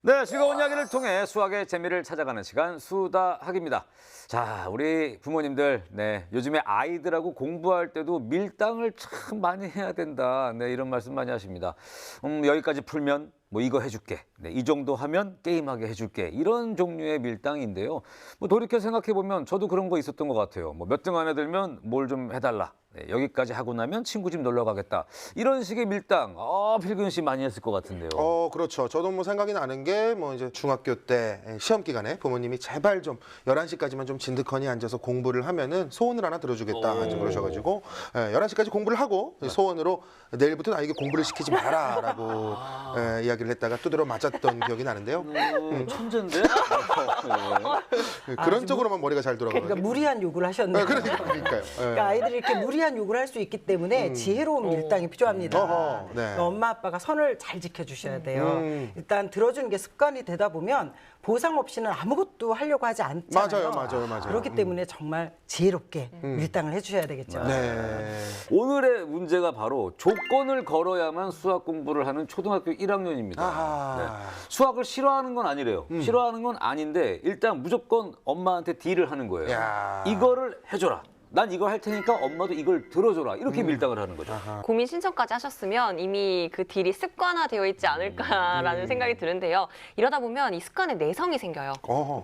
네, 즐거운 이야기를 통해 수학의 재미를 찾아가는 시간 수다학입니다. 자, 우리 부모님들, 네, 요즘에 아이들하고 공부할 때도 밀당을 참 많이 해야 된다. 네, 이런 말씀 많이 하십니다. 여기까지 풀면 뭐 이거 해줄게. 네, 이 정도 하면 게임하게 해줄게. 이런 종류의 밀당인데요. 뭐 돌이켜 생각해 보면 저도 그런 거 있었던 것 같아요. 뭐 몇 등 안에 들면 뭘 좀 해달라. 네, 여기까지 하고 나면 친구 집 놀러 가겠다. 이런 식의 밀당, 필근 씨 많이 했을 것 같은데요. 그렇죠. 저도 뭐 생각이 나는 게 뭐 이제 중학교 때 시험 기간에 부모님이 제발 좀 11시까지만 좀 진득하니 앉아서 공부를 하면은 소원을 하나 들어주겠다 이제 그러셔가지고 11시까지 공부를 하고 소원으로 내일부터 나에게 공부를 시키지 마라라고 이야기를 했다가 두드려 맞았던 기억이 나는데요. 천재인데? 그런 쪽으로만 머리가 잘 돌아가요. 그러니까 무리한 요구를 하셨네요. 그러니까요. 그러니까 아이들이 이렇게 무리한 요구를 할 수 있기 때문에 지혜로운 밀당이 필요합니다. 네. 그러니까 엄마 아빠가 선을 잘 지켜주셔야 돼요. 일단 들어주는 게 습관이 되다 보면 보상 없이는 아무것도 하려고 하지 않잖아요. 맞아요. 그렇기 때문에 정말 지혜롭게 밀당을 해주셔야 되겠죠. 네. 오늘의 문제가 바로 조건을 걸어야만 수학 공부를 하는 초등학교 1학년입니다. 네. 수학을 싫어하는 건 아니래요. 싫어하는 건 아닌데 일단 무조건 엄마한테 딜을 하는 거예요. 야. 이거를 해줘라. 난 이거 할 테니까 엄마도 이걸 들어줘라. 이렇게 밀당을 하는 거죠. 고민 신청까지 하셨으면 이미 그 딜이 습관화되어 있지 않을까라는 생각이 드는데요. 이러다 보면 이 습관에 내성이 생겨요.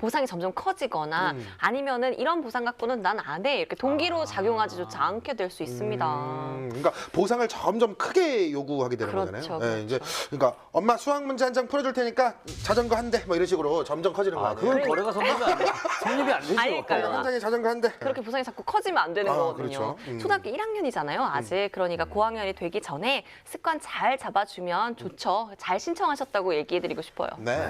보상이 점점 커지거나 아니면은 이런 보상 갖고는 난 안 해. 이렇게 동기로 작용하지조차 않게 될 수 있습니다. 그러니까 보상을 점점 크게 요구하게 되는 그렇죠, 거잖아요. 그렇죠. 이제 그러니까 엄마 수학 문제 한 장 풀어줄 테니까 자전거 한 대 뭐 이런 식으로 점점 커지는 거 아니에요? 그건 거래가 성립이 안 되죠. 아닐까요? 한 장에 자전거 한 대. 그렇게 보상이 자꾸 커지면 안 되는 거거든요. 그렇죠. 초등학교 1학년이잖아요. 아직. 그러니까 고학년이 되기 전에 습관 잘 잡아주면 좋죠. 잘 신청하셨다고 얘기해드리고 싶어요. 네.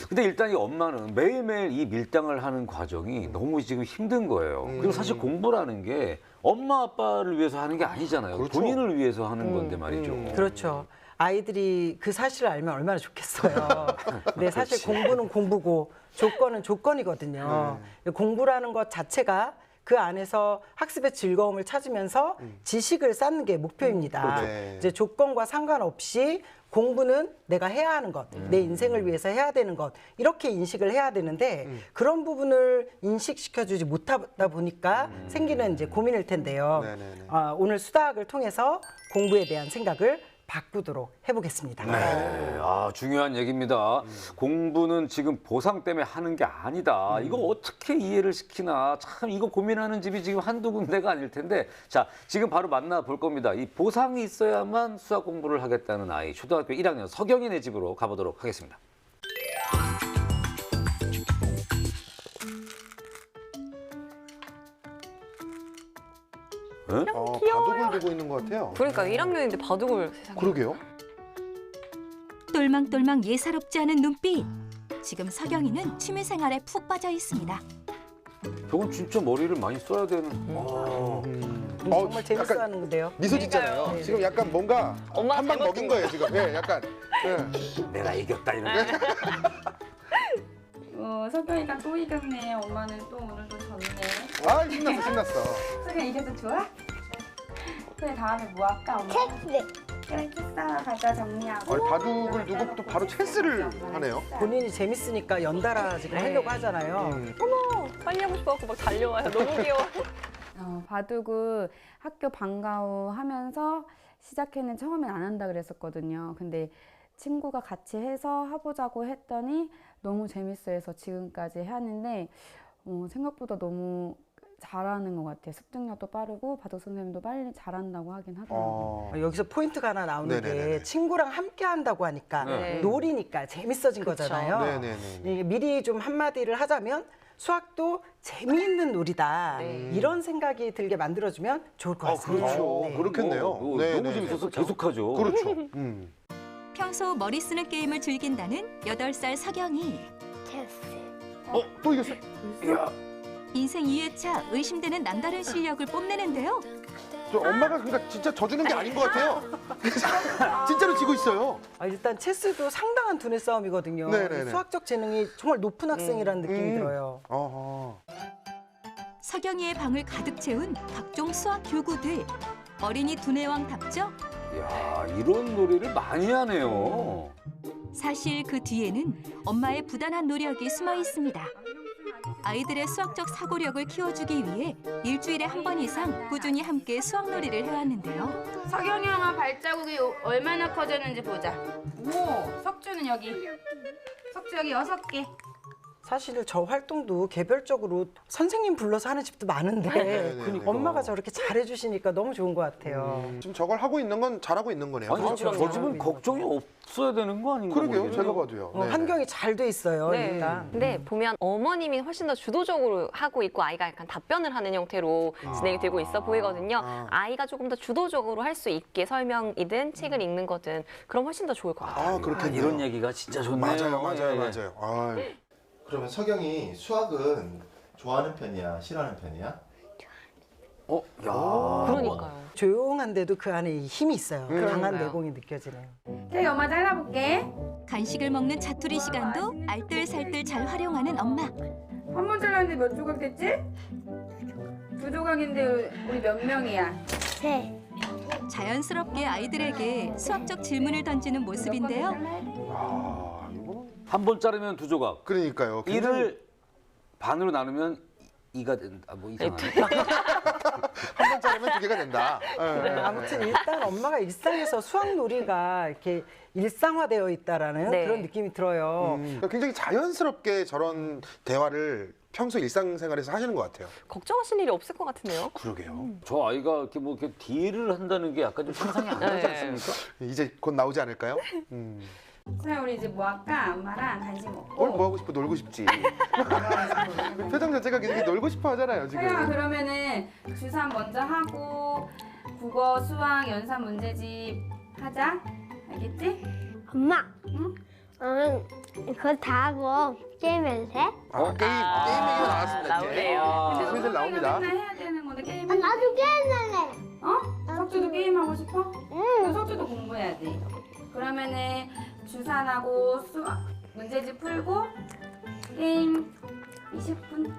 근데 일단 이 엄마는 매일매일 이 밀당을 하는 과정이 너무 지금 힘든 거예요. 그리고 사실 공부라는 게 엄마 아빠를 위해서 하는 게 아니잖아요. 그렇죠. 본인을 위해서 하는 건데 말이죠. 그렇죠. 아이들이 그 사실을 알면 얼마나 좋겠어요. 근데 사실 공부는 공부고 조건은 조건이거든요. 공부라는 것 자체가 그 안에서 학습의 즐거움을 찾으면서 지식을 쌓는 게 목표입니다. 그렇죠. 이제 조건과 상관없이 공부는 내가 해야 하는 것, 내 인생을 위해서 해야 되는 것, 이렇게 인식을 해야 되는데 그런 부분을 인식시켜주지 못하다 보니까 생기는 이제 고민일 텐데요. 오늘 수다학을 통해서 공부에 대한 생각을 바꾸도록 해보겠습니다. 네, 중요한 얘기입니다. 공부는 지금 보상 때문에 하는 게 아니다. 이거 어떻게 이해를 시키나. 참 이거 고민하는 집이 지금 한두 군데가 아닐 텐데. 자, 지금 바로 만나볼 겁니다. 이 보상이 있어야만 수학 공부를 하겠다는 아이, 초등학교 1학년 서경이네 집으로 가보도록 하겠습니다. 바둑을 두고 있는 것 같아요. 그러니까 1학년인데 바둑을 세상에. 그러게요. 똘망똘망 예사롭지 않은 눈빛. 지금 서경이는 취미생활에 푹 빠져 있습니다. 저건 진짜 머리를 많이 써야 되는. 정말 재밌어하는데요. 미소 짓잖아요. 지금 약간 뭔가 엄마가 한 방 잘못된 먹인 거예요 지금. 네, 약간. 내가 이겼다 이런 거. 석경이가 또 이겼네. 엄마는 또 오늘도 졌네. 아 신났어. 석경 이겨도 좋아? 그래 다음에 뭐 할까 엄마? 체스. 그래 체스 하나 가자 정리하고. 아니, 바둑을 두고 또 바로 체스를 하네요. 본인이 재밌으니까 연달아 지금 하려고 하잖아요. 어머, 빨리 하고 싶어갖고 막 달려와요. 너무 귀여워. 바둑을 학교 방과 후 하면서 시작해는 처음엔 안 한다 그랬었거든요. 근데 친구가 같이 해서 해보자고 했더니 너무 재밌어해서 지금까지 하는데 생각보다 너무 잘하는 것 같아요. 습득력도 빠르고 바둑 선생님도 빨리 잘한다고 하긴 하더라고요. 여기서 포인트가 하나 나오는 네네네네. 게 친구랑 함께 한다고 하니까 네. 놀이니까 재밌어진 그쵸. 거잖아요. 이게 미리 좀 한마디를 하자면 수학도 재미있는 놀이다. 이런 생각이 들게 만들어주면 좋을 것 같습니다. 그렇죠. 네. 그렇겠네요. 너무 재밌어서 계속하죠. 그렇죠. 평소 머리 쓰는 게임을 즐긴다는 8살 서경이. 또 이겼어. 인생 2회차 의심되는 남다른 실력을 뽐내는데요. 저 엄마가 그러니까 진짜 져주는 게 아닌 것 같아요. 진짜로 지고 있어요. 일단 체스도 상당한 두뇌 싸움이거든요. 네네네. 수학적 재능이 정말 높은 학생이라는 느낌이 들어요. 서경이의 방을 가득 채운 각종 수학 교구들. 어린이 두뇌왕답죠? 이야, 이런 놀이를 많이 하네요. 사실 그 뒤에는 엄마의 부단한 노력이 숨어 있습니다. 아이들의 수학적 사고력을 키워주기 위해 일주일에 한 번 이상 꾸준히 함께 수학놀이를 해왔는데요. 석영이 형아 발자국이 얼마나 커졌는지 보자. 오, 석주는 여기. 석주 여기 6개. 사실 저 활동도 개별적으로 선생님 불러서 하는 집도 많은데 네. 엄마가 저렇게 잘해주시니까 너무 좋은 것 같아요. 지금 저걸 하고 있는 건 잘하고 있는 거네요. 아니, 그렇죠. 저 집은 걱정이 없어야 되는 거 아닌가? 그러게요. 모르겠네요. 제가 봐도요. 네. 환경이 잘 돼 있어요, 네. 일단. 근데 보면 어머님이 훨씬 더 주도적으로 하고 있고 아이가 약간 답변을 하는 형태로 진행이 되고 있어 보이거든요. 아이가 조금 더 주도적으로 할 수 있게 설명이든 책을 읽는 거든 그럼 훨씬 더 좋을 것 같아요. 아, 그렇겠네요. 이런 얘기가 진짜 좋네요. 맞아요. 아, 그러면 석영이 수학은 좋아하는 편이야, 싫어하는 편이야? 야. 그러니까요. 조용한데도 그 안에 힘이 있어요. 강한 그러니까요. 내공이 느껴지네요. 태희 엄마 잘라볼게. 간식을 먹는 자투리 시간도 알뜰살뜰 잘 활용하는 엄마. 한 번 잘랐는데 몇 조각 됐지? 2조각인데 우리 몇 명이야? 자연스럽게 아이들에게 수학적 질문을 던지는 모습인데요. 아, 이거 한 번 자르면 2조각. 그러니까요. 이를 반으로 나누면 2가 된다. 뭐 이상하네. 한번 자르면 2개가 된다. 네. 아무튼 일단 엄마가 일상에서 수학놀이가 이렇게 일상화되어 있다라는 네. 그런 느낌이 들어요. 굉장히 자연스럽게 저런 대화를 평소 일상생활에서 하시는 것 같아요. 걱정하실 일이 없을 것 같은데요. 그러게요. 저 아이가 이렇게 뭐 이렇게 딜을 한다는 게 약간 좀 상상이 안 가지 네. 않습니까? 이제 곧 나오지 않을까요? 자, 우리 이제 뭐 할까? 엄마랑 간식 먹고. 뭐 하고 싶어? 놀고 싶지. 표정 자체가 굉장히 놀고 싶어 하잖아요, 지금. 태영아, 그러면은 주산 먼저 하고 국어, 수학, 연산 문제집 하자. 알겠지? 엄마, 응? 그거 다 하고 게임해도 돼? 게임 얘기가 나왔습니다. 나오네요. 이제. 슬슬 나옵니다. 맨날 해야 되는 건데 게임. 나도 게임할래. 어? 석주도 게임 하고 싶어? 그럼 석주도 공부해야지. 그러면은 주산하고 수학 문제집 풀고 게임 20분.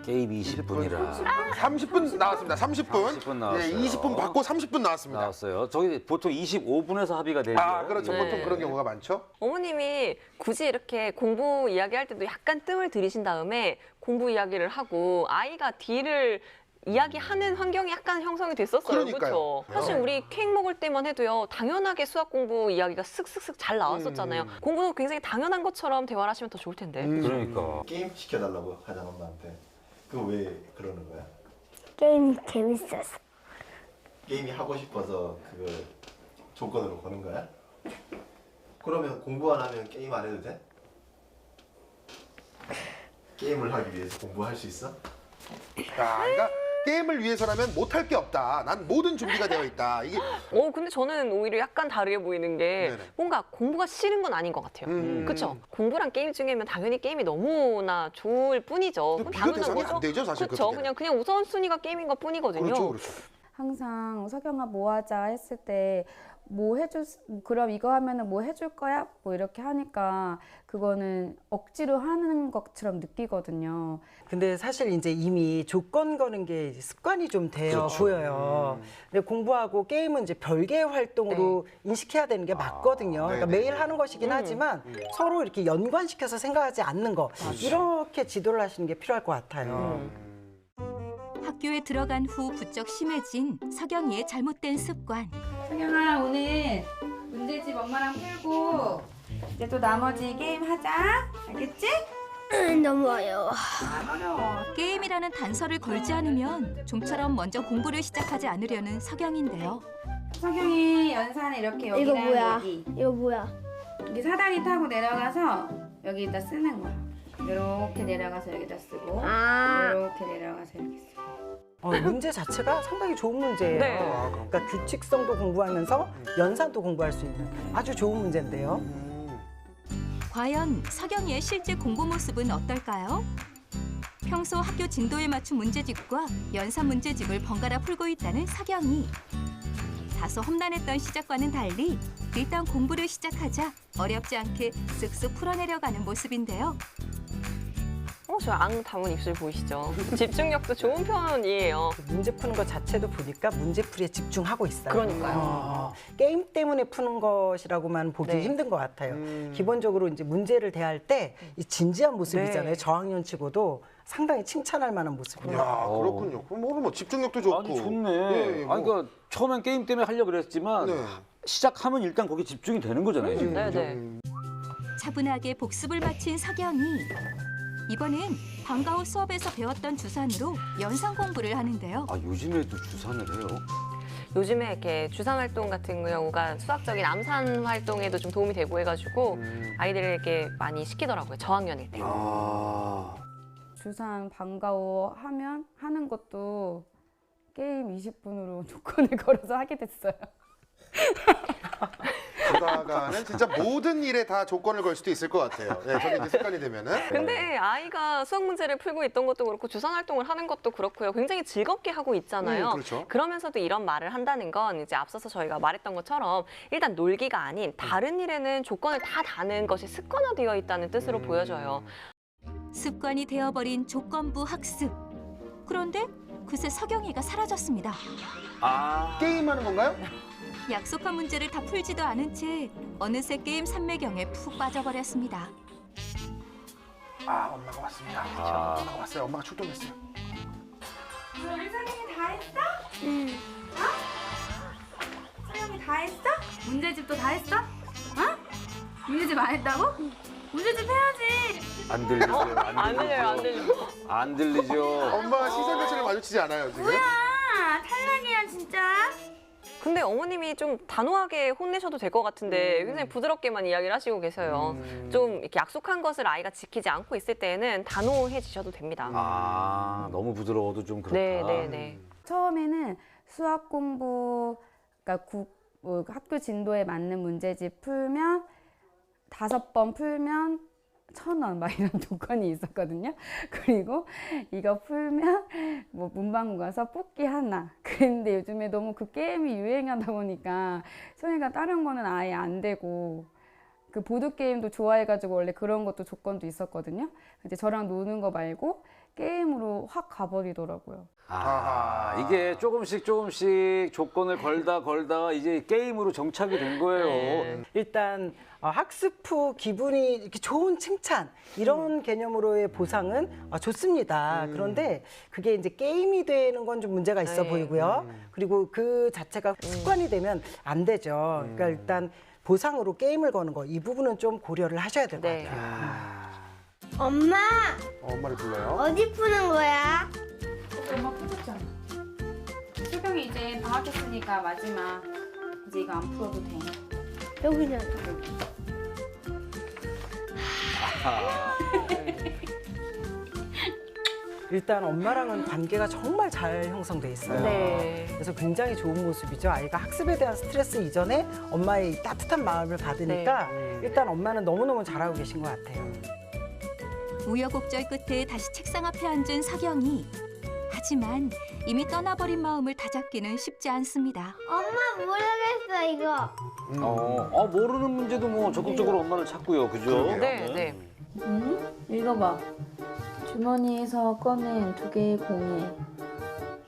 게임 20분이라 30분 나왔습니다. 30분. 30분 나왔어요. 네, 20분 받고 30분 나왔습니다. 나왔어요. 저기 보통 25분에서 합의가 되죠. 아, 그렇죠. 네. 보통 그런 경우가 많죠. 어머님이 굳이 이렇게 공부 이야기할 때도 약간 뜸을 들이신 다음에 공부 이야기를 하고 아이가 딜을 이야기하는 환경이 약간 형성이 됐었어요. 그러니까요. 그렇죠? 사실 우리 케이크 먹을 때만 해도요. 당연하게 수학 공부 이야기가 슥슥슥 잘 나왔었잖아요. 공부도 굉장히 당연한 것처럼 대화를 하시면 더 좋을 텐데. 그러니까. 게임 시켜달라고 하잖아, 엄마한테. 그거 왜 그러는 거야? 게임 재밌었어. 게임이 하고 싶어서 그걸 조건으로 거는 거야? 그러면 공부 안 하면 게임 안 해도 돼? 게임을 하기 위해서 공부할 수 있어? 그러니까 게임을 위해서라면 못할 게 없다. 난 모든 준비가 되어 있다. 이게 근데 저는 오히려 약간 다르게 보이는 게 네네. 뭔가 공부가 싫은 건 아닌 것 같아요. 그렇죠? 공부랑 게임 중에면 당연히 게임이 너무나 좋을 뿐이죠. 그건 비교 대상이 당연한 안 되죠, 사실. 그렇죠. 그때는. 그냥 우선순위가 게임인 것 뿐이거든요. 그렇죠. 항상 석영아 뭐 하자 했을 때 뭐 해줄 그럼 이거 하면은 뭐 해줄 거야? 뭐 이렇게 하니까 그거는 억지로 하는 것처럼 느끼거든요. 근데 사실 이제 이미 조건 거는 게 이제 습관이 좀 되어 보여요. 근데 공부하고 게임은 이제 별개의 활동으로 인식해야 되는 게 맞거든요. 그러니까 네네. 매일 하는 것이긴 하지만 서로 이렇게 연관시켜서 생각하지 않는 거 이렇게 지도를 하시는 게 필요할 것 같아요. 학교에 들어간 후 부쩍 심해진 석영이의 잘못된 습관. 석영아, 오늘 문제집 엄마랑 풀고 이제 또 나머지 게임 하자. 알겠지? 너무 어려워. 어려워. 게임이라는 단서를 걸지 않으면 좀처럼 먼저 공부를 시작하지 않으려는 석영인데요. 석영이 연산을 이렇게 이거 여기랑 뭐야? 여기 이거 뭐야? 여기 사다리 타고 내려가서 여기다 쓰는 거야. 이렇게 내려가서 여기다 쓰고 아, 이렇게 내려가서 이렇게 쓰고. 문제 자체가 상당히 좋은 문제예요. 네. 그러니까 규칙성도 공부하면서 연산도 공부할 수 있는 아주 좋은 문제인데요. 과연 석영이의 실제 공부 모습은 어떨까요? 평소 학교 진도에 맞춘 문제집과 연산 문제집을 번갈아 풀고 있다는 석영이. 다소 험난했던 시작과는 달리 일단 공부를 시작하자 어렵지 않게 쓱쓱 풀어내려가는 모습인데요. 저 앙 담은 입술 보이시죠? 집중력도 좋은 편이에요. 문제 푸는 것 자체도 보니까 문제풀이에 집중하고 있어요. 그러니까요. 게임 때문에 푸는 것이라고만 보기 네. 힘든 것 같아요. 기본적으로 이제 문제를 대할 때 이 진지한 모습이잖아요. 네. 저학년치고도 상당히 칭찬할 만한 모습이에요. 야, 그렇군요. 그럼 뭐 집중력도 좋고. 아니 좋네. 예, 뭐. 아니 그러니까 처음엔 게임 때문에 하려고 그랬지만 네. 시작하면 일단 거기 집중이 되는 거잖아요. 지금. 네. 차분하게 복습을 마친 서경이. 이번엔 방과 후 수업에서 배웠던 주산으로 연상 공부를 하는데요. 아 요즘에도 주산을 해요? 요즘에 이렇게 주산 활동 같은 경우가 수학적인 암산 활동에도 좀 도움이 되고 해가지고 아이들에게 많이 시키더라고요. 저학년일 때. 아. 주산 방과 후 하는 것도 게임 20분으로 조건을 걸어서 하게 됐어요. 그러다가는 진짜 모든 일에 다 조건을 걸 수도 있을 것 같아요. 예, 저게 이제 습관이 되면은. 근데 아이가 수학 문제를 풀고 있던 것도 그렇고 주산 활동을 하는 것도 그렇고요. 굉장히 즐겁게 하고 있잖아요. 그렇죠. 그러면서도 이런 말을 한다는 건 이제 앞서서 저희가 말했던 것처럼 일단 놀기가 아닌 다른 일에는 조건을 다 다는 것이 습관화되어 있다는 뜻으로 보여져요. 습관이 되어버린 조건부 학습. 그런데 그새 서경이가 사라졌습니다. 아. 게임하는 건가요? 약속한 문제를 다 풀지도 않은 채 어느새 게임 삼매경에 푹 빠져버렸습니다. 아, 엄마가 왔습니다. 엄마가 왔어요. 엄마가 출동했어요. 우리 서경이 다 했어? 응. 서경이 다 했어? 문제집도 다 했어? 문제집 안 했다고? 문제집 해야지. 안 들리죠? 안 들려요, 안 들려요. 안 들리죠? 엄마가 시선 교체를 마주치지 않아요, 지금. 탈락이야 진짜. 근데 어머님이 좀 단호하게 혼내셔도 될 것 같은데 굉장히 부드럽게만 이야기를 하시고 계세요. 좀 이렇게 약속한 것을 아이가 지키지 않고 있을 때는 단호해지셔도 됩니다. 아 너무 부드러워도 좀 그렇다. 네. 처음에는 수학 공부, 그러니까 학교 진도에 맞는 문제집 풀면 5번 풀면 1,000원 막 이런 조건이 있었거든요. 그리고 이거 풀면 뭐 문방구 가서 뽑기 하나. 그런데 요즘에 너무 그 게임이 유행하다 보니까 소희가 다른 거는 아예 안 되고 그 보드 게임도 좋아해가지고 원래 그런 것도 조건도 있었거든요. 근데 저랑 노는 거 말고 게임으로 확 가버리더라고요. 아, 이게 조금씩 조건을 걸다가 이제 게임으로 정착이 된 거예요. 일단 학습 후 기분이 이렇게 좋은 칭찬 이런 개념으로의 보상은 좋습니다. 그런데 그게 이제 게임이 되는 건 좀 문제가 있어 네. 보이고요. 그리고 그 자체가 습관이 되면 안 되죠. 그러니까 일단 보상으로 게임을 거는 거 이 부분은 좀 고려를 하셔야 될 것 네. 같아요. 엄마, 엄마를 불러요. 어디 푸는 거야? 엄마 풀었잖아. 서경이 이제 방학했으니까 마지막. 이제 이거 안 풀어도 돼. 여기잖아. 일단 엄마랑은 관계가 정말 잘 형성돼 있어요. 네. 그래서 굉장히 좋은 모습이죠. 아이가 학습에 대한 스트레스 이전에 엄마의 이 따뜻한 마음을 받으니까 일단 엄마는 너무너무 잘하고 계신 것 같아요. 우여곡절 끝에 다시 책상 앞에 앉은 서경이. 하지만 이미 떠나버린 마음을 다잡기는 쉽지 않습니다. 엄마 모르겠어 이거. 모르는 문제도 뭐 적극적으로 엄마를 찾고요, 그죠? 그러게요. 네. 읽어봐. 주머니에서 꺼낸 2개의 공에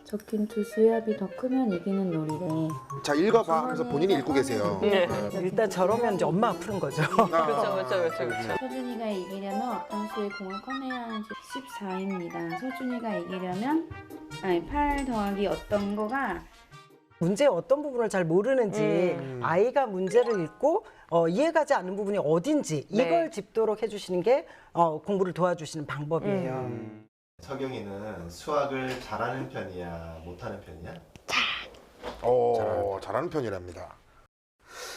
적힌 두 수의 합이 더 크면 이기는 놀이래. 자, 읽어봐. 그래서 본인이 읽고 계세요. 네. 일단 저러면 이제 엄마가 푸는 거죠. 그렇죠. 서준이가 이기려면 어떤 수의 공을 꺼내야 하는지 14입니다. 서준이가 이기려면 8 더하기 어떤 거가 문제의 어떤 부분을 잘 모르는지 아이가 문제를 읽고 이해가지 않는 부분이 어딘지 이걸 짚도록 해주시는 게 공부를 도와주시는 방법이에요. 서경이는 수학을 잘하는 편이야, 못하는 편이야? 잘하는 편이랍니다.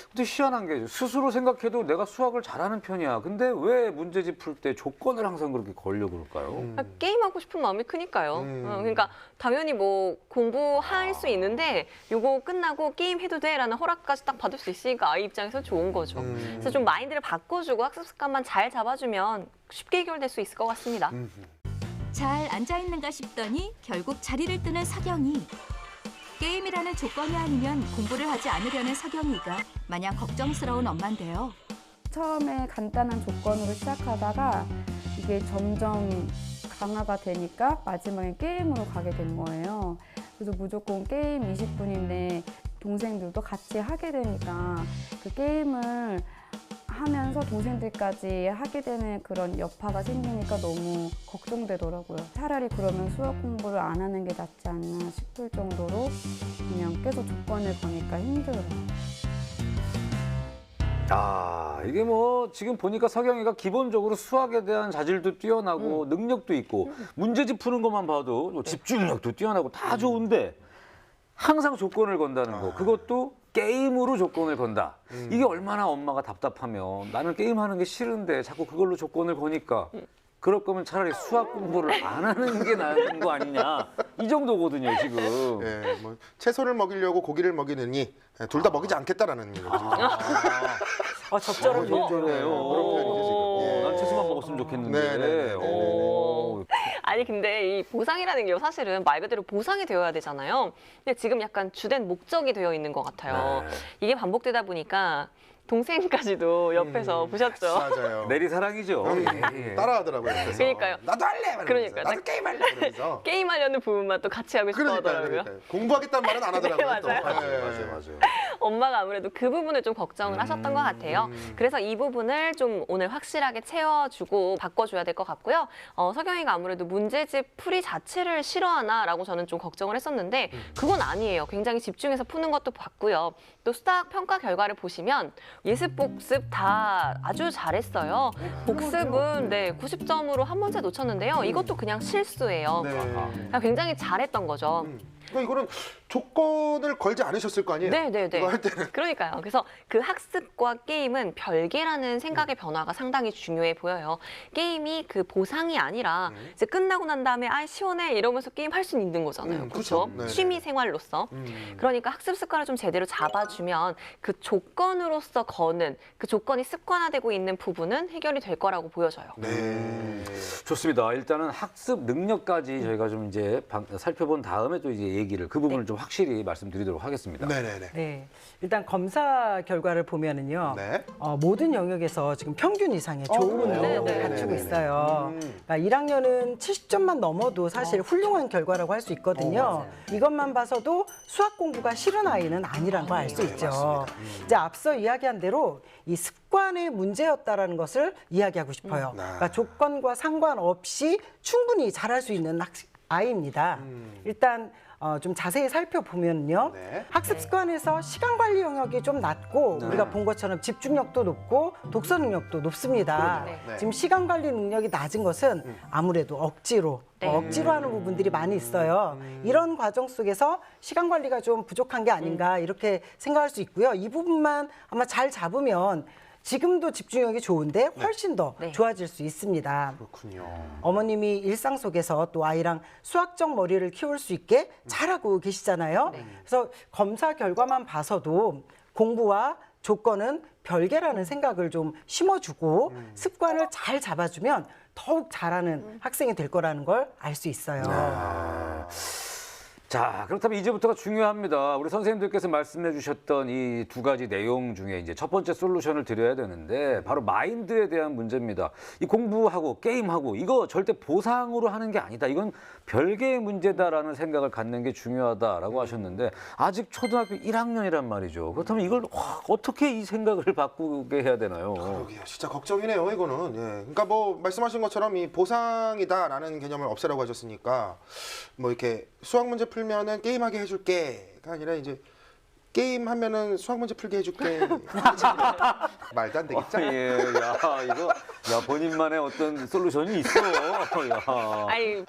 근데 희한한 게 스스로 생각해도 내가 수학을 잘하는 편이야. 근데 왜 문제집 풀 때 조건을 항상 그렇게 걸려고 그럴까요? 게임하고 싶은 마음이 크니까요. 그러니까 당연히 뭐 공부할 수 있는데 요거 끝나고 게임 해도 돼라는 허락까지 딱 받을 수 있으니까 아이 입장에서 좋은 거죠. 그래서 좀 마인드를 바꿔주고 학습 습관만 잘 잡아주면 쉽게 해결될 수 있을 것 같습니다. 잘 앉아있는가 싶더니 결국 자리를 뜨는 서경이. 게임이라는 조건이 아니면 공부를 하지 않으려는 서경이가 마냥 걱정스러운 엄마인데요. 처음에 간단한 조건으로 시작하다가 이게 점점 강화가 되니까 마지막에 게임으로 가게 된 거예요. 그래서 무조건 게임 20분인데 동생들도 같이 하게 되니까 그 게임을 하면서 동생들까지 하게 되는 그런 여파가 생기니까 너무 걱정되더라고요. 차라리 그러면 수학 공부를 안 하는 게 낫지 않나 싶을 정도로 그냥 계속 조건을 거니까 힘들어요. 아, 이게 뭐 지금 보니까 서경이가 기본적으로 수학에 대한 자질도 뛰어나고 능력도 있고 문제집 푸는 것만 봐도 또 집중력도 뛰어나고 다 좋은데 항상 조건을 건다는 거. 그것도 게임으로 조건을 건다. 이게 얼마나 엄마가 답답하면 나는 게임하는 게 싫은데 자꾸 그걸로 조건을 거니까 그럴 거면 차라리 수학 공부를 안 하는 게 나은 거 아니냐. 이 정도거든요, 지금. 예, 뭐 채소를 먹이려고 고기를 먹이느니 둘 다 먹이지 않겠다라는 얘기죠. 적절한 그래요. 그런 표현이죠, 지금. 예. 난 채소만 먹었으면 좋겠는데. 네네네. 오. 아니 근데 이 보상이라는 게 사실은 말 그대로 보상이 되어야 되잖아요. 근데 지금 약간 주된 목적이 되어 있는 것 같아요. 네. 이게 반복되다 보니까 동생까지도 옆에서 보셨죠. 맞아요. 내리사랑이죠. 예. 따라하더라고요. 그래서. 그러니까요. 나도 할래. 이러면서. 그러니까요. 나도 게임할래. 그러면서. 게임하려는 부분만 또 같이 하고 싶어 하더라고요. 공부하겠다는 말은 안 하더라고요. 네, 또. 맞아요. 예. 맞아요. 엄마가 아무래도 그 부분을 좀 걱정을 하셨던 것 같아요. 그래서 이 부분을 좀 오늘 확실하게 채워주고 바꿔줘야 될 것 같고요. 서경이가 아무래도 문제집 풀이 자체를 싫어하나라고 저는 좀 걱정을 했었는데 그건 아니에요. 굉장히 집중해서 푸는 것도 봤고요. 또 수학 평가 결과를 보시면 예습 복습 다 아주 잘했어요. 복습은 네, 90점으로 한 문제 놓쳤는데요. 이것도 그냥 실수예요. 네. 그러니까 굉장히 잘했던 거죠. 그러니까 이거는 조건을 걸지 않으셨을 거 아니에요? 네네네. 이거 할 때는. 그러니까요. 그래서 그 학습과 게임은 별개라는 생각의 변화가 상당히 중요해 보여요. 게임이 그 보상이 아니라 이제 끝나고 난 다음에 아 시원해 이러면서 게임 할 수는 있는 거잖아요. 그렇죠? 그쵸. 네네. 취미 생활로서. 그러니까 학습 습관을 좀 제대로 잡아주면 그 조건으로서 거는 그 조건이 습관화되고 있는 부분은 해결이 될 거라고 보여져요. 네. 좋습니다. 일단은 학습 능력까지 저희가 좀 이제 살펴본 다음에 또 이제 얘기를 그 부분을 좀 확실히 말씀드리도록 하겠습니다. 네네네. 네, 일단 검사 결과를 보면은요. 네. 모든 영역에서 지금 평균 이상의 좋은 그래요? 능력을 네네네. 갖추고 있어요. 그러니까 1학년은 70점만 넘어도 사실 훌륭한 결과라고 할 수 있거든요. 이것만 봐서도 수학 공부가 싫은 아이는 아니라는 걸 알 수 있죠. 이제 앞서 이야기한 대로 이 습관의 문제였다라는 것을 이야기하고 싶어요. 그러니까 조건과 상관없이 충분히 잘할 수 있는 아이입니다. 일단 좀 자세히 살펴보면요. 네. 학습 습관에서 시간 관리 영역이 좀 낮고 우리가 본 것처럼 집중력도 높고 독서 능력도 높습니다. 네. 지금 시간 관리 능력이 낮은 것은 아무래도 억지로 억지로 하는 부분들이 많이 있어요. 이런 과정 속에서 시간 관리가 좀 부족한 게 아닌가 이렇게 생각할 수 있고요. 이 부분만 아마 잘 잡으면 지금도 집중력이 좋은데 훨씬 더 좋아질 수 있습니다. 그렇군요. 어머님이 일상 속에서 또 아이랑 수학적 머리를 키울 수 있게 잘하고 계시잖아요. 그래서 검사 결과만 봐서도 공부와 조건은 별개라는 생각을 좀 심어주고 습관을 잘 잡아주면 더욱 잘하는 학생이 될 거라는 걸 알 수 있어요. 자, 그렇다면 이제부터가 중요합니다. 우리 선생님들께서 말씀해 주셨던 이 두 가지 내용 중에 이제 첫 번째 솔루션을 드려야 되는데 바로 마인드에 대한 문제입니다. 이 공부하고 게임하고 이거 절대 보상으로 하는 게 아니다. 이건 별개의 문제다라는 생각을 갖는 게 중요하다라고 하셨는데 아직 초등학교 1학년이란 말이죠. 그렇다면 이걸 어떻게 이 생각을 바꾸게 해야 되나요? 그러게요. 진짜 걱정이네요, 이거는. 예. 그러니까 뭐 말씀하신 것처럼 이 보상이다라는 개념을 없애라고 하셨으니까 뭐 이렇게 수학 문제 풀면은 게임하게 해줄게가 아니라 이제 게임 하면은 수학 문제 풀게 해줄게. 말도 안 되겠죠? 예, 야, 이거, 야, 본인만의 어떤 솔루션이 있어. 야. 아니,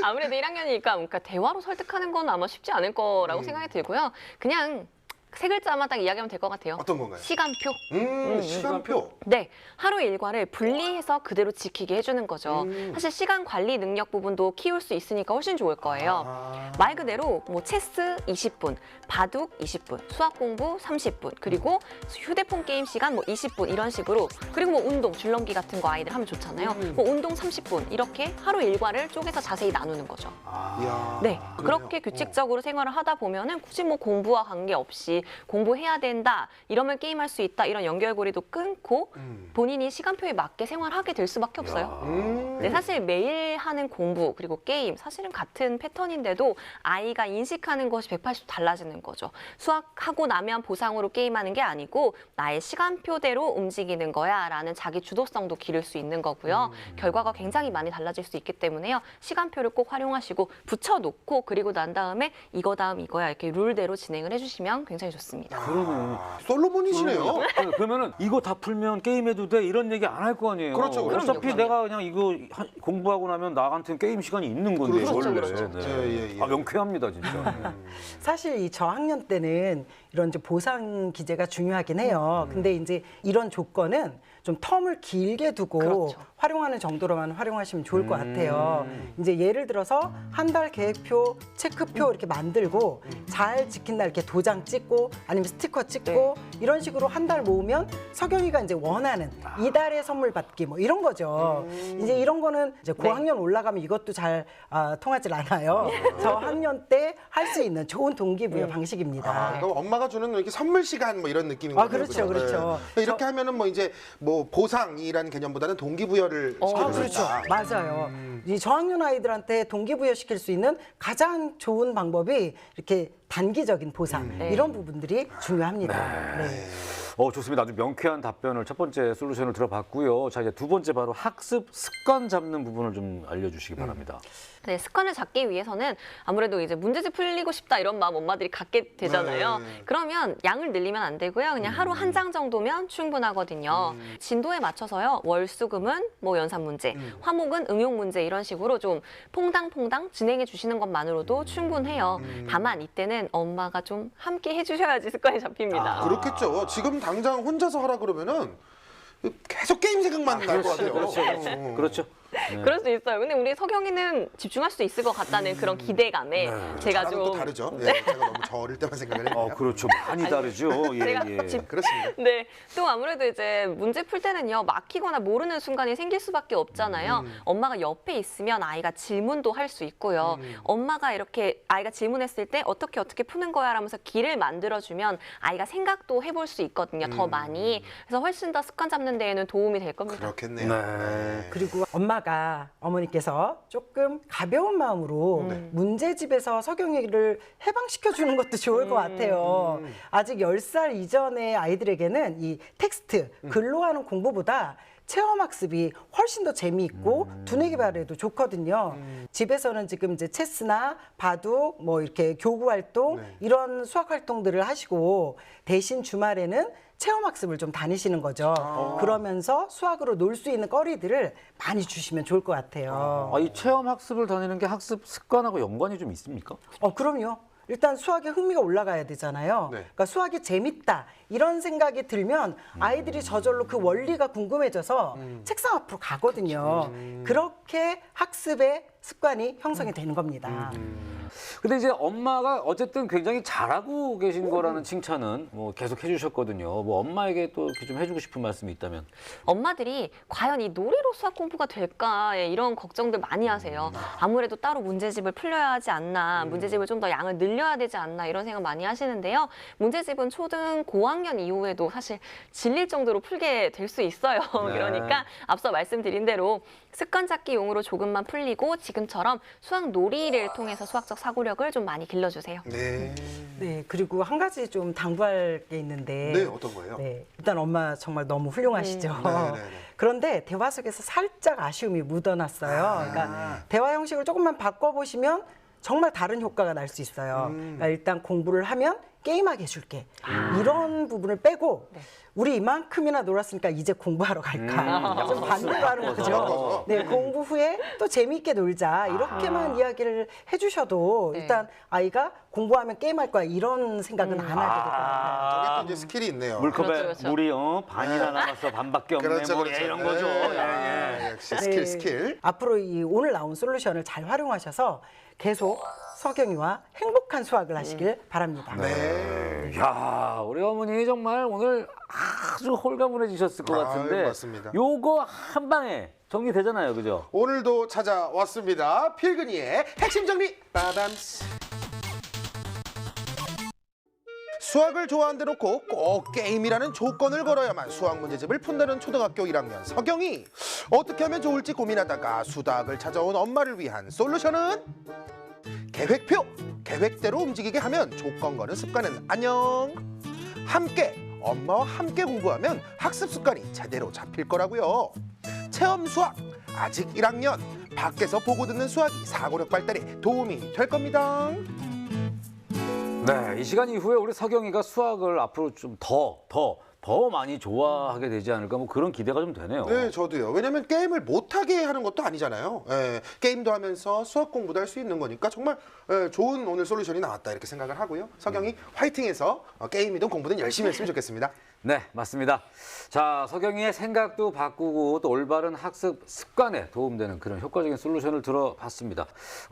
아무래도 1학년이니까 그러니까 대화로 설득하는 건 아마 쉽지 않을 거라고 생각이 들고요. 그냥 세 글자만 딱 이야기하면 될 것 같아요. 어떤 건가요? 시간표. 시간표. 네, 하루 일과를 분리해서 그대로 지키게 해주는 거죠. 사실 시간 관리 능력 부분도 키울 수 있으니까 훨씬 좋을 거예요. 말 그대로 뭐 체스 20분, 바둑 20분, 수학 공부 30분, 그리고 휴대폰 게임 시간 뭐 20분 이런 식으로 그리고 뭐 운동, 줄넘기 같은 거 아이들 하면 좋잖아요. 뭐 운동 30분 이렇게 하루 일과를 쪼개서 자세히 나누는 거죠. 이야, 네, 그러네요. 그렇게 규칙적으로 생활을 하다 보면은 굳이 뭐 공부와 관계없이 공부해야 된다. 이러면 게임할 수 있다. 이런 연결고리도 끊고 본인이 시간표에 맞게 생활하게 될 수밖에 없어요. 네, 사실 매일 하는 공부 그리고 게임 사실은 같은 패턴인데도 아이가 인식하는 것이 180도 달라지는 거죠. 수학하고 나면 보상으로 게임하는 게 아니고 나의 시간표대로 움직이는 거야 라는 자기 주도성도 기를 수 있는 거고요. 결과가 굉장히 많이 달라질 수 있기 때문에요. 시간표를 꼭 활용하시고 붙여놓고 그리고 난 다음에 이거 다음 이거야 이렇게 룰대로 진행을 해주시면 굉장히 좋습니다. 그러네. 솔로몬이시네요. 그러면은 이거 다 풀면 게임해도 돼 이런 얘기 안 할 거 아니에요. 그렇죠, 그렇죠. 어차피 내가 그냥 이거 공부하고 나면 나한테는 게임 시간이 있는 건데 그렇죠, 원래. 그렇죠. 네. 예. 아 명쾌합니다 진짜. 사실 이 저학년 때는 이런 이제 보상 기제가 중요하긴 해요. 근데 이제 이런 조건은 좀 텀을 길게 두고 그렇죠. 활용하는 정도로만 활용하시면 좋을 것 같아요. 이제 예를 들어서 한 달 계획표, 체크표 이렇게 만들고 잘 지킨 날 이렇게 도장 찍고 아니면 스티커 찍고 이런 식으로 한 달 모으면 석영이가 이제 원하는 이달의 선물 받기 뭐 이런 거죠. 이제 이런 거는 이제 고학년 올라가면 이것도 잘 통하질 않아요. 저학년 때 할 수 있는 좋은 동기부여 방식입니다. 그럼 엄마가 주는 이렇게 선물 시간 뭐 이런 느낌인 거죠. 그렇죠, 그렇죠. 네. 이렇게 하면은 뭐 이제 뭐 보상이라는 개념보다는 동기부여를 시켜준다. 그렇죠. 맞아요. 이 저학년 아이들한테 동기부여 시킬 수 있는 가장 좋은 방법이 이렇게 단기적인 보상 이런 부분들이 중요합니다. 네. 좋습니다. 아주 명쾌한 답변을 첫 번째 솔루션을 들어봤고요. 자 이제 두 번째 바로 학습 습관 잡는 부분을 좀 알려주시기 바랍니다. 네, 습관을 잡기 위해서는 아무래도 이제 문제집 풀리고 싶다 이런 마음 엄마들이 갖게 되잖아요. 그러면 양을 늘리면 안 되고요. 그냥 하루 한 장 정도면 충분하거든요. 진도에 맞춰서요. 월수금은 뭐 연산 문제, 화목은 응용 문제 이런 식으로 좀 퐁당퐁당 진행해 주시는 것만으로도 충분해요. 다만 이때는 엄마가 좀 함께 해주셔야지 습관이 잡힙니다. 그렇겠죠. 지금 당장 혼자서 하라 그러면은 계속 게임 생각만 날 것 같아요. 그렇죠. 그럴 수 있어요. 근데 우리 석영이는 집중할 수 있을 것 같다는 그런 기대감에 제가 저랑은 또 좀 다르죠. 예, 제가 너무 저 어릴 때만 생각을 했네요. 그렇죠. 많이 다르죠. 예, 제가 예. 그렇습니다. 네, 또 아무래도 이제 문제 풀 때는요 막히거나 모르는 순간이 생길 수밖에 없잖아요. 엄마가 옆에 있으면 아이가 질문도 할 수 있고요. 엄마가 이렇게 아이가 질문했을 때 어떻게 푸는 거야 라면서 길을 만들어주면 아이가 생각도 해볼 수 있거든요. 더 많이. 그래서 훨씬 더 습관 잡는 데에는 도움이 될 겁니다. 그렇겠네요. 네. 그리고 어머니께서 조금 가벼운 마음으로 문제집에서 석영이를 해방시켜 주는 것도 좋을 것 같아요. 아직 10살 이전의 아이들에게는 이 텍스트, 글로 하는 공부보다 체험학습이 훨씬 더 재미있고 두뇌 개발에도 좋거든요. 집에서는 지금 이제 체스나 바둑, 뭐 이렇게 교구 활동 이런 수학 활동들을 하시고 대신 주말에는 체험학습을 좀 다니시는 거죠. 그러면서 수학으로 놀 수 있는 거리들을 많이 주시면 좋을 것 같아요. 이 체험 학습을 다니는 게 학습 습관하고 연관이 좀 있습니까? 그럼요. 일단 수학에 흥미가 올라가야 되잖아요. 네. 그러니까 수학이 재밌다 이런 생각이 들면 아이들이 저절로 그 원리가 궁금해져서 책상 앞으로 가거든요. 그렇게 학습의 습관이 형성이 되는 겁니다. 근데 이제 엄마가 어쨌든 굉장히 잘하고 계신 거라는 칭찬은 뭐 계속 해주셨거든요. 뭐 엄마에게 또 이렇게 좀 해주고 싶은 말씀이 있다면? 엄마들이 과연 이 놀이로 수학 공부가 될까 이런 걱정들 많이 하세요. 아무래도 따로 문제집을 풀려야 하지 않나, 문제집을 좀 더 양을 늘려야 되지 않나 이런 생각 많이 하시는데요. 문제집은 초등 고학년 이후에도 사실 질릴 정도로 풀게 될 수 있어요. 그러니까 앞서 말씀드린 대로 습관 잡기용으로 조금만 풀리고 지금처럼 수학 놀이를 통해서 수학적 사고력을 좀 많이 길러주세요. 네. 네, 그리고 한 가지 좀 당부할 게 있는데. 네, 어떤 거예요? 네, 일단 엄마 정말 너무 훌륭하시죠. 네. 그런데 대화 속에서 살짝 아쉬움이 묻어났어요. 그러니까 대화 형식을 조금만 바꿔보시면 정말 다른 효과가 날 수 있어요. 그러니까 일단 공부를 하면 게임하게 해줄게. 이런 부분을 빼고 우리 이만큼이나 놀았으니까 이제 공부하러 갈까. 좀 반대로 하는 거죠. 네, 공부 후에 또 재미있게 놀자. 이렇게만 이야기를 해주셔도 일단 아이가 공부하면 게임할 거야. 이런 생각은 안 하게 될 것 같아요. 저게 또 이제 스킬이 있네요. 물컵에 그렇죠. 물이 반이나 남았어 반밖에 없네. 그렇죠, 뭐 그렇죠. 이런 거죠. 예. 역시 네. 스킬. 앞으로 이 오늘 나온 솔루션을 잘 활용하셔서 계속 석영이와 행복한 수학을 하시길 바랍니다. 네. 야, 우리 어머니 정말 오늘 아주 홀가분해지셨을 것 같은데. 맞습니다. 요거 한 방에 정리되잖아요, 그죠? 오늘도 찾아왔습니다. 필근이의 핵심 정리. 빠밤. 수학을 좋아한데 놓고 꼭 게임이라는 조건을 걸어야만 수학 문제집을 푼다는 초등학교 1학년 서경이 어떻게 하면 좋을지 고민하다가 수다학을 찾아온 엄마를 위한 솔루션은 계획표! 계획대로 움직이게 하면 조건 거는 습관은 안녕! 함께! 엄마와 함께 공부하면 학습 습관이 제대로 잡힐 거라고요. 체험 수학! 아직 1학년! 밖에서 보고 듣는 수학이 사고력 발달에 도움이 될 겁니다. 네, 이 시간 이후에 우리 서경이가 수학을 앞으로 좀 더 많이 좋아하게 되지 않을까 뭐 그런 기대가 좀 되네요. 네, 저도요. 왜냐면 게임을 못하게 하는 것도 아니잖아요. 예, 게임도 하면서 수학 공부도 할 수 있는 거니까 정말 좋은 오늘 솔루션이 나왔다 이렇게 생각을 하고요. 서경이 화이팅해서 게임이든 공부든 열심히 했으면 좋겠습니다. 네, 맞습니다. 자, 서경이의 생각도 바꾸고 또 올바른 학습 습관에 도움되는 그런 효과적인 솔루션을 들어봤습니다.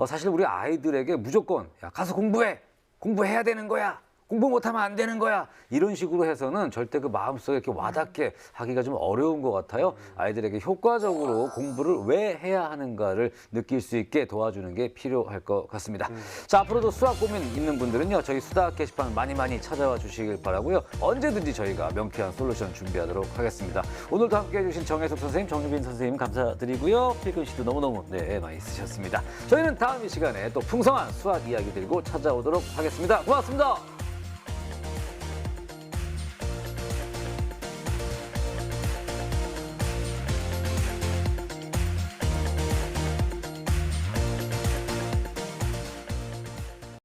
사실 우리 아이들에게 무조건 야, 가서 공부해! 공부해야 되는 거야! 공부 못하면 안 되는 거야. 이런 식으로 해서는 절대 그 마음속에 이렇게 와닿게 하기가 좀 어려운 것 같아요. 아이들에게 효과적으로 공부를 왜 해야 하는가를 느낄 수 있게 도와주는 게 필요할 것 같습니다. 자, 앞으로도 수학 고민 있는 분들은요. 저희 수다학 게시판 많이 찾아와 주시길 바라고요. 언제든지 저희가 명쾌한 솔루션 준비하도록 하겠습니다. 오늘도 함께해 주신 정혜숙 선생님, 정유빈 선생님 감사드리고요. 필근 씨도 너무너무 많이 쓰셨습니다. 저희는 다음 이 시간에 또 풍성한 수학 이야기 들고 찾아오도록 하겠습니다. 고맙습니다.